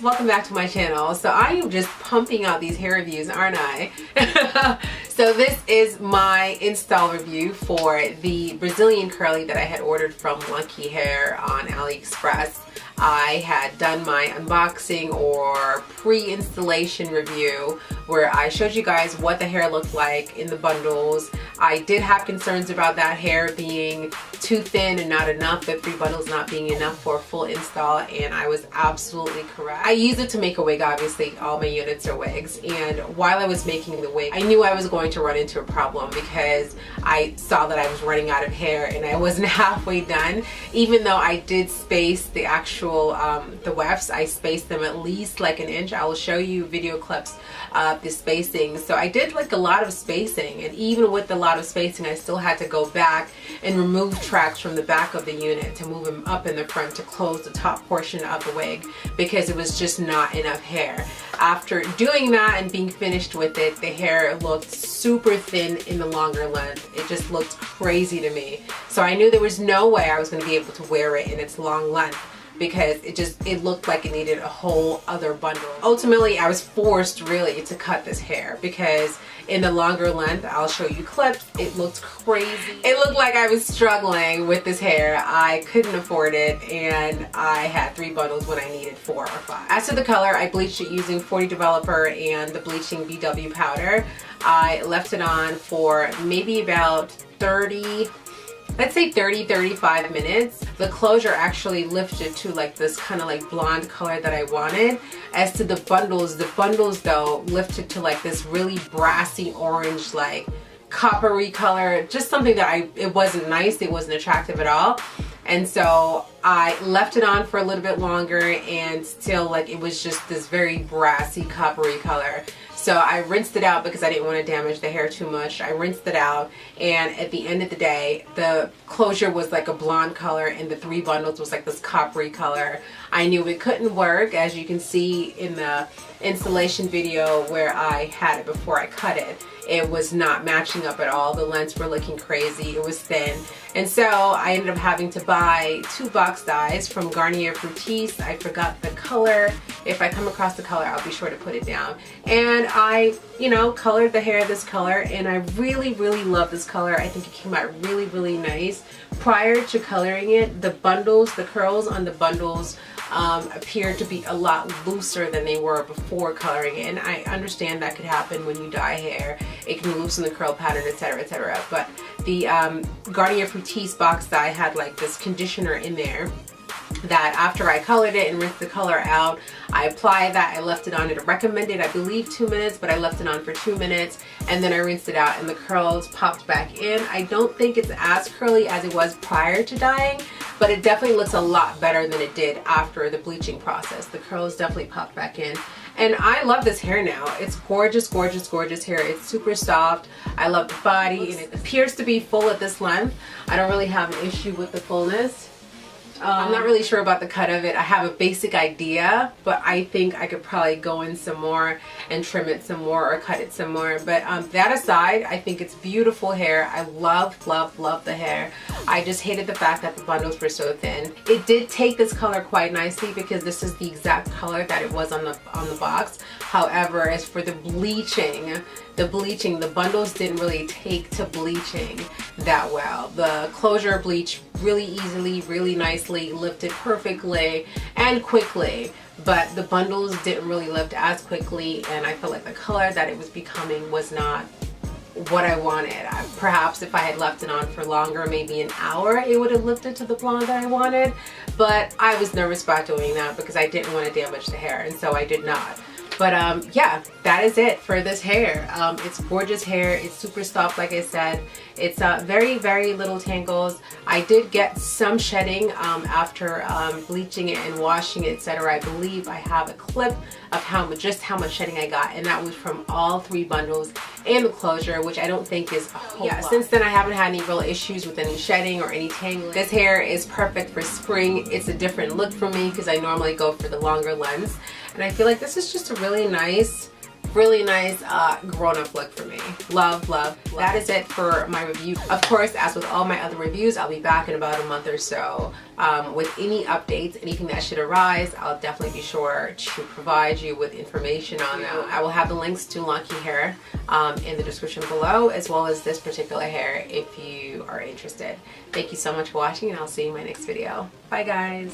welcome back to my channel. So I am just pumping out these hair reviews, aren't I? So this is my install review for the Brazilian curly that I had ordered from Longqi Hair on AliExpress. I had done my unboxing or pre-installation review where I showed you guys what the hair looked like in the bundles. I did have concerns about that hair being too thin and not enough, the 3 bundles not being enough for a full install, and I was absolutely correct. I use it to make a wig, obviously all my units are wigs, and while I was making the wig I knew I was going to run into a problem because I saw that I was running out of hair and I wasn't halfway done. Even though I did space the actual the wefts, I spaced them at least like 1 inch. I will show you video clips of the spacing. So I did like a lot of spacing, and even with a lot of spacing I still had to go back and remove tracks from the back of the unit to move them up in the front to close the top portion of the wig because it was just not enough hair. After doing that and being finished with it, the hair looked super thin in the longer length. It just looked crazy to me. So I knew there was no way I was going to be able to wear it in its long length because it looked like it needed a whole other bundle. Ultimately, I was forced really to cut this hair because in the longer length, I'll show you clips, it looked crazy. It looked like I was struggling with this hair. I couldn't afford it, and I had 3 bundles when I needed 4 or 5. As to the color, I bleached it using 40 Developer and the bleaching BW powder. I left it on for maybe about 30-35 minutes. The closure actually lifted to like this kind of like blonde color that I wanted. As to the bundles though lifted to like this really brassy orange, like coppery color, just something that it wasn't nice, it wasn't attractive at all. And so I left it on for a little bit longer and still like it was just this very brassy coppery color. So I rinsed it out because I didn't want to damage the hair too much. I rinsed it out, and at the end of the day the closure was like a blonde color and the 3 bundles was like this coppery color. I knew it couldn't work, as you can see in the installation video where I had it before I cut it. It was not matching up at all. The lengths were looking crazy. It was thin. And so I ended up having to buy 2 box dyes from Garnier Fructis. I forgot the color. If I come across the color, I'll be sure to put it down. And I, colored the hair this color, and I really, really love this color. I think it came out really, really nice. Prior to coloring it, the bundles, the curls on the bundles appeared to be a lot looser than they were before coloring it, and I understand that could happen when you dye hair. It can loosen the curl pattern, etc., etc. But the Garnier Fructis box dye had like this conditioner in there that after I colored it and rinsed the color out, I applied that. I left it on. It recommended, I believe, 2 minutes, but I left it on for 2 minutes, and then I rinsed it out and the curls popped back in. I don't think it's as curly as it was prior to dyeing, but it definitely looks a lot better than it did after the bleaching process. The curls definitely popped back in. And I love this hair now. It's gorgeous, gorgeous, gorgeous hair. It's super soft. I love the body, and it appears to be full at this length. I don't really have an issue with the fullness. I'm not really sure about the cut of it. I have a basic idea, but I think I could probably go in some more and trim it some more or cut it some more. But that aside, I think it's beautiful hair. I love, love, love the hair. I just hated the fact that the bundles were so thin. It did take this color quite nicely because this is the exact color that it was on the box. However, as for the bleaching, the bundles didn't really take to bleaching that well. The closure bleached really easily, really nicely, lifted perfectly and quickly, but the bundles didn't really lift as quickly, and I felt like the color that it was becoming was not what I wanted. Perhaps if I had left it on for longer, maybe an hour, it would have lifted to the blonde that I wanted, but I was nervous about doing that because I didn't want to damage the hair, and so I did not. But yeah, that is it for this hair. It's gorgeous hair. It's super soft, like I said. It's very, very little tangles. I did get some shedding after bleaching it and washing it, etc. I believe I have a clip of just how much shedding I got, and that was from all 3 bundles and the closure, which I don't think is a whole lot. Since then I haven't had any real issues with any shedding or any tangling. This hair is perfect for spring. It's a different look for me because I normally go for the longer lengths, and I feel like this is just a really nice Really nice grown-up look for me. Love, love. That is it for my review. Of course, as with all my other reviews, I'll be back in about a month or so with any updates, anything that should arise. I'll definitely be sure to provide you with information on that. I will have the links to Longqi hair in the description below, as well as this particular hair if you are interested. Thank you so much for watching, and I'll see you in my next video. Bye guys.